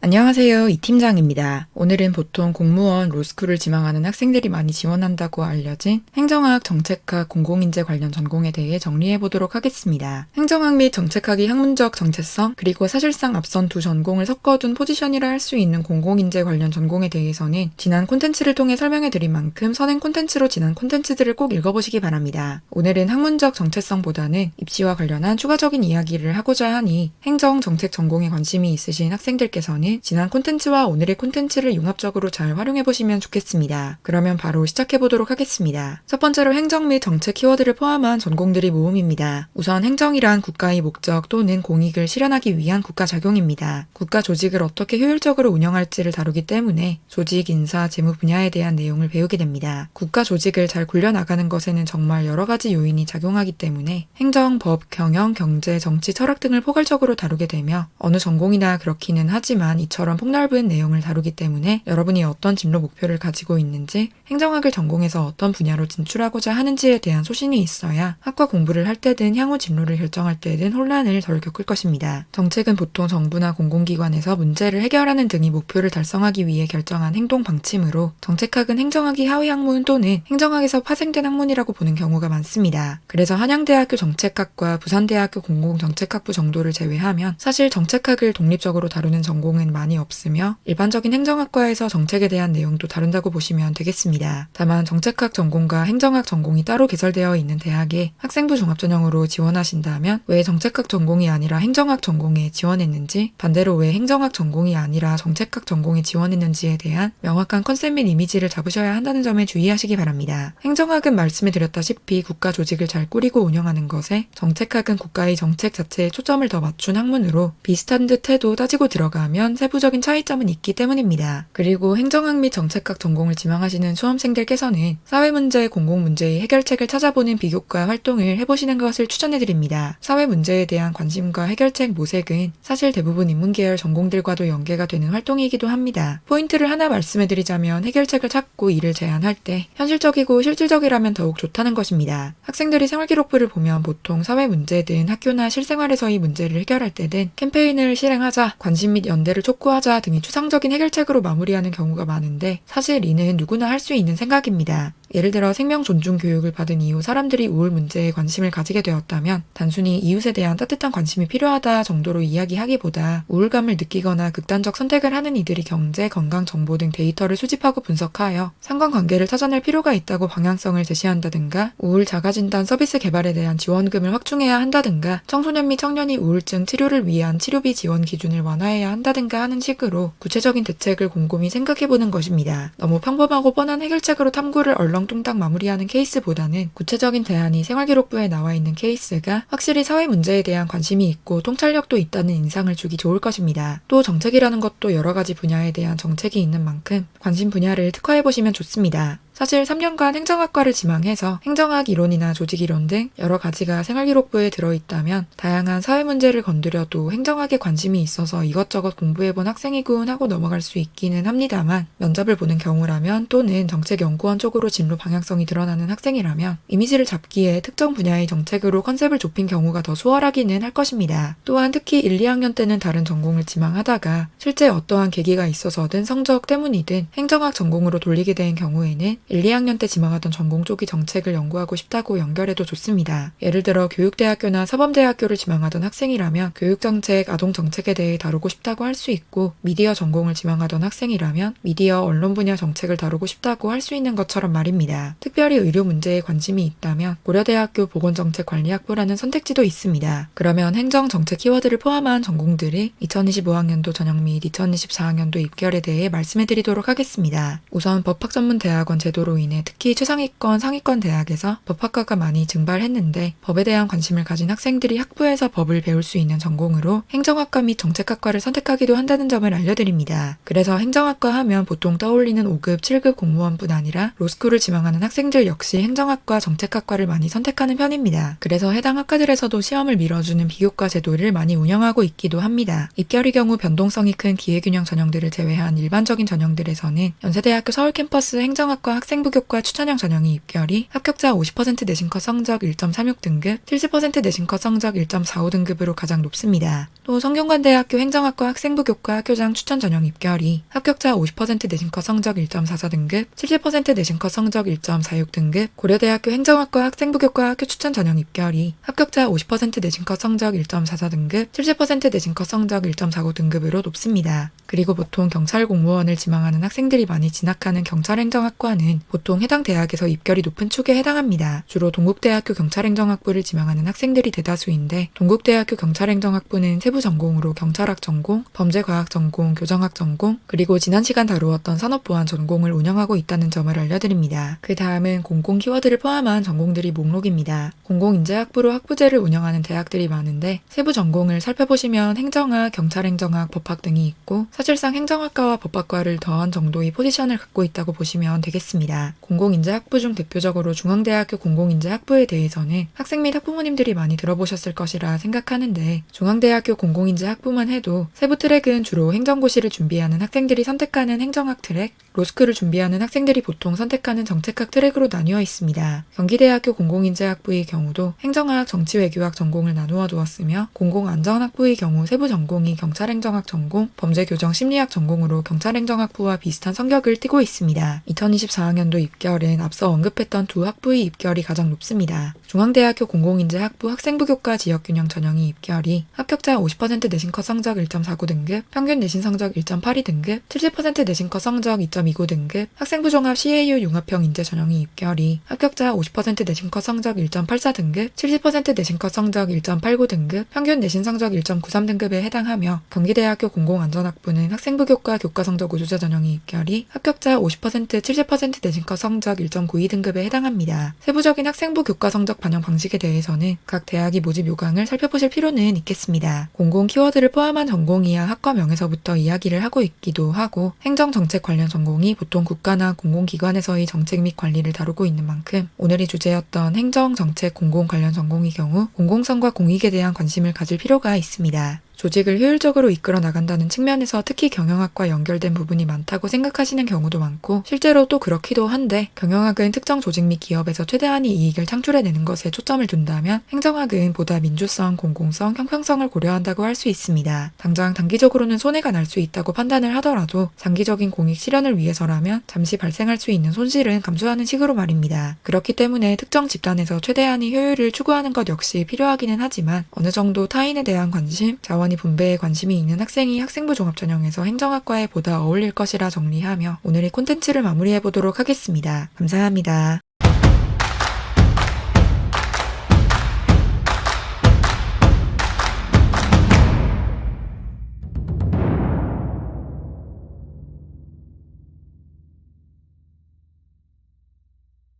안녕하세요. 이 팀장입니다. 오늘은 보통 공무원, 로스쿨을 지망하는 학생들이 많이 지원한다고 알려진 행정학, 정책학, 공공인재 관련 전공에 대해 정리해 보도록 하겠습니다. 행정학 및 정책학이 학문적 정체성, 그리고 사실상 앞선 두 전공을 섞어둔 포지션이라 할 수 있는 공공인재 관련 전공에 대해서는 지난 콘텐츠를 통해 설명해 드린 만큼 선행 콘텐츠로 지난 콘텐츠들을 꼭 읽어보시기 바랍니다. 오늘은 학문적 정체성보다는 입시와 관련한 추가적인 이야기를 하고자 하니 행정, 정책 전공에 관심이 있으신 학생들께서는 지난 콘텐츠와 오늘의 콘텐츠를 융합적으로 잘 활용해보시면 좋겠습니다. 그러면 바로 시작해보도록 하겠습니다. 첫 번째로 행정 및 정책 키워드를 포함한 전공들이 모음입니다. 우선 행정이란 국가의 목적 또는 공익을 실현하기 위한 국가작용입니다. 국가 조직을 어떻게 효율적으로 운영할지를 다루기 때문에 조직, 인사, 재무 분야에 대한 내용을 배우게 됩니다. 국가 조직을 잘 굴려나가는 것에는 정말 여러 가지 요인이 작용하기 때문에 행정, 법, 경영, 경제, 정치, 철학 등을 포괄적으로 다루게 되며 어느 전공이나 그렇기는 하지만 이처럼 폭넓은 내용을 다루기 때문에 여러분이 어떤 진로 목표를 가지고 있는지, 행정학을 전공해서 어떤 분야로 진출하고자 하는지에 대한 소신이 있어야 학과 공부를 할 때든 향후 진로를 결정할 때든 혼란을 덜 겪을 것입니다. 정책은 보통 정부나 공공기관에서 문제를 해결하는 등의 목표를 달성하기 위해 결정한 행동 방침으로 정책학은 행정학이 하위 학문 또는 행정학에서 파생된 학문이라고 보는 경우가 많습니다. 그래서 한양대학교 정책학과 부산대학교 공공정책학부 정도를 제외하면 사실 정책학을 독립적으로 다루는 전공은 많이 없으며 일반적인 행정학과에서 정책에 대한 내용도 다룬다고 보시면 되겠습니다. 다만 정책학 전공과 행정학 전공이 따로 개설되어 있는 대학에 학생부 종합전형으로 지원하신다면 왜 정책학 전공이 아니라 행정학 전공에 지원했는지, 반대로 왜 행정학 전공이 아니라 정책학 전공에 지원했는지에 대한 명확한 컨셉 및 이미지를 잡으셔야 한다는 점에 주의하시기 바랍니다. 행정학은 말씀해 드렸다시피 국가 조직을 잘 꾸리고 운영하는 것에, 정책학은 국가의 정책 자체에 초점을 더 맞춘 학문으로 비슷한 듯 해도 따지고 들어가면 세부적인 차이점은 있기 때문입니다. 그리고 행정학 및 정책학 전공을 지망하시는 수험생들께서는 사회문제, 공공문제의 해결책을 찾아보는 비교과 활동을 해보시는 것을 추천해드립니다. 사회문제에 대한 관심과 해결책 모색은 사실 대부분 인문계열 전공들과도 연계가 되는 활동이기도 합니다. 포인트를 하나 말씀해드리자면 해결책을 찾고 일을 제안할 때 현실적이고 실질적이라면 더욱 좋다는 것입니다. 학생들이 생활기록부를 보면 보통 사회문제든 학교나 실생활에서의 문제를 해결할 때든 캠페인을 실행하자, 관심 및 연대를 촉구하자 등이 추상적인 해결책으로 마무리하는 경우가 많은데 사실 이는 누구나 할 수 있는 생각입니다. 예를 들어 생명 존중 교육을 받은 이후 사람들이 우울 문제에 관심을 가지게 되었다면 단순히 이웃에 대한 따뜻한 관심이 필요하다 정도로 이야기하기보다 우울감을 느끼거나 극단적 선택을 하는 이들이 경제, 건강 정보 등 데이터를 수집하고 분석하여 상관관계를 찾아낼 필요가 있다고 방향성을 제시한다든가, 우울 자가진단 서비스 개발에 대한 지원금을 확충해야 한다든가, 청소년 및 청년이 우울증 치료를 위한 치료비 지원 기준을 완화해야 한다든가 하는 식으로 구체적인 대책을 곰곰이 생각해보는 것입니다. 너무 평범하고 뻔한 해결책으로 탐구를 뚱딱 마무리하는 케이스보다는 구체적인 대안이 생활기록부에 나와 있는 케이스가 확실히 사회 문제에 대한 관심이 있고 통찰력도 있다는 인상을 주기 좋을 것입니다. 또 정책이라는 것도 여러 가지 분야에 대한 정책이 있는 만큼 관심 분야를 특화해보시면 좋습니다. 사실 3년간 행정학과를 지망해서 행정학 이론이나 조직 이론 등 여러 가지가 생활기록부에 들어있다면 다양한 사회 문제를 건드려도 행정학에 관심이 있어서 이것저것 공부해본 학생이군 하고 넘어갈 수 있기는 합니다만, 면접을 보는 경우라면 또는 정책연구원 쪽으로 진로 방향성이 드러나는 학생이라면 이미지를 잡기에 특정 분야의 정책으로 컨셉을 좁힌 경우가 더 수월하기는 할 것입니다. 또한 특히 1, 2학년 때는 다른 전공을 지망하다가 실제 어떠한 계기가 있어서든 성적 때문이든 행정학 전공으로 돌리게 된 경우에는 1, 2학년 때 지망하던 전공 쪽이 정책을 연구하고 싶다고 연결해도 좋습니다. 예를 들어 교육대학교나 사범대학교를 지망하던 학생이라면 교육정책, 아동정책에 대해 다루고 싶다고 할 수 있고, 미디어 전공을 지망하던 학생이라면 미디어, 언론 분야 정책을 다루고 싶다고 할 수 있는 것처럼 말입니다. 특별히 의료 문제에 관심이 있다면 고려대학교 보건정책관리학부라는 선택지도 있습니다. 그러면 행정정책 키워드를 포함한 전공들이 2025학년도 전형 및 2024학년도 입결에 대해 말씀해드리도록 하겠습니다. 우선 법학전문대학원 제도로 인해 특히 최상위권, 상위권 대학에서 법학과가 많이 증발했는데 법에 대한 관심을 가진 학생들이 학부에서 법을 배울 수 있는 전공으로 행정학과 및 정책학과를 선택하기도 한다는 점을 알려드립니다. 그래서 행정학과 하면 보통 떠올리는 5급, 7급 공무원뿐 아니라 로스쿨을 지망하는 학생들 역시 행정학과, 정책학과를 많이 선택하는 편입니다. 그래서 해당 학과들에서도 시험을 밀어주는 비교과 제도를 많이 운영하고 있기도 합니다. 입결의 경우 변동성이 큰 기회균형 전형들을 제외한 일반적인 전형들에서는 연세대학교 서울 캠퍼스 행정학과 학생부 교과 추천형 전형이 입결이 합격자 50% 내신컷 성적 1.36등급, 70% 내신컷 성적 1.45등급으로 가장 높습니다. 또 성균관대학교 행정학과 학생부 교과 학교장 추천 전형 입결이 합격자 50% 내신컷 성적 1.44등급, 70% 내신컷 성적 1.46등급, 고려대학교 행정학과 학생부 교과 학교 추천 전형 입결이 합격자 50% 내신컷 성적 1.44등급, 70% 내신컷 성적 1.49등급으로 높습니다. 그리고 보통 경찰 공무원을 지망하는 학생들이 많이 진학하는 경찰행정학과는 보통 해당 대학에서 입결이 높은 축에 해당합니다. 주로 동국대학교 경찰행정학부를 지망하는 학생들이 대다수인데 동국대학교 경찰행정학부는 세부 전공으로 경찰학 전공, 범죄과학 전공, 교정학 전공, 그리고 지난 시간 다루었던 산업보안 전공을 운영하고 있다는 점을 알려드립니다. 그 다음은 공공 키워드를 포함한 전공들이 목록입니다. 공공인재학부로 학부제를 운영하는 대학들이 많은데 세부 전공을 살펴보시면 행정학, 경찰행정학, 법학 등이 있고 사실상 행정학과와 법학과를 더한 정도의 포지션을 갖고 있다고 보시면 되겠습니다. 공공인재학부 중 대표적으로 중앙대학교 공공인재학부에 대해서는 학생 및 학부모님들이 많이 들어보셨을 것이라 생각하는데 중앙대학교 공공인재학부만 해도 세부 트랙은 주로 행정고시를 준비하는 학생들이 선택하는 행정학 트랙, 로스쿨을 준비하는 학생들이 보통 선택하는 정책학 트랙으로 나뉘어 있습니다. 경기대학교 공공인재학부의 경우도 행정학, 정치외교학 전공을 나누어 두었으며 공공안전학부의 경우 세부 전공이 경찰행정학 전공, 범죄교정 심리학 전공으로 경찰행정학부와 비슷한 성격을 띠고 있습니다. 2024학년도 입결은 앞서 언급했던 두 학부의 입결이 가장 높습니다. 중앙대학교 공공인재학부 학생부 교과 지역균형 전형이 입결이 합격자 50% 내신컷 성적 1.49등급, 평균 내신 성적 1.82등급, 70% 내신컷 성적 2.29등급, 학생부 종합 CAU 융합형 인재 전형이 입결이 합격자 50% 내신컷 성적 1.84등급, 70% 내신컷 성적 1.89등급, 평균 내신 성적 1.93등급에 해당하며 경기대학교 공공안전학부는 학생부 교과 교과 성적 우수자 전형이 입결이 합격자 50%, 70% 내신컷 성적 1.92등급에 해당합니다. 세부적인 학생부 교과 성적 반영 방식에 대해서는 각 대학이 모집 요강을 살펴보실 필요는 있겠습니다. 공공 키워드를 포함한 전공이야 학과명에서부터 이야기를 하고 있기도 하고 행정정책 관련 전공이 보통 국가나 공공기관에서의 정책 및 관리를 다루고 있는 만큼 오늘의 주제였던 행정정책 공공 관련 전공의 경우 공공성과 공익에 대한 관심을 가질 필요가 있습니다. 조직을 효율적으로 이끌어 나간다는 측면에서 특히 경영학과 연결된 부분이 많다고 생각하시는 경우도 많고 실제로 또 그렇기도 한데 경영학은 특정 조직 및 기업에서 최대한의 이익을 창출해내는 것에 초점을 둔다면 행정학은 보다 민주성, 공공성, 형평성을 고려한다고 할 수 있습니다. 당장 단기적으로는 손해가 날 수 있다고 판단을 하더라도 장기적인 공익 실현을 위해서라면 잠시 발생할 수 있는 손실은 감수하는 식으로 말입니다. 그렇기 때문에 특정 집단에서 최대한의 효율을 추구하는 것 역시 필요하기는 하지만 어느 정도 타인에 대한 관심, 자원이 분배에 관심이 있는 학생이 학생부 종합 전형에서 행정학과에 보다 어울릴 것이라 정리하며 오늘의 콘텐츠를 마무리해보도록 하겠습니다. 감사합니다.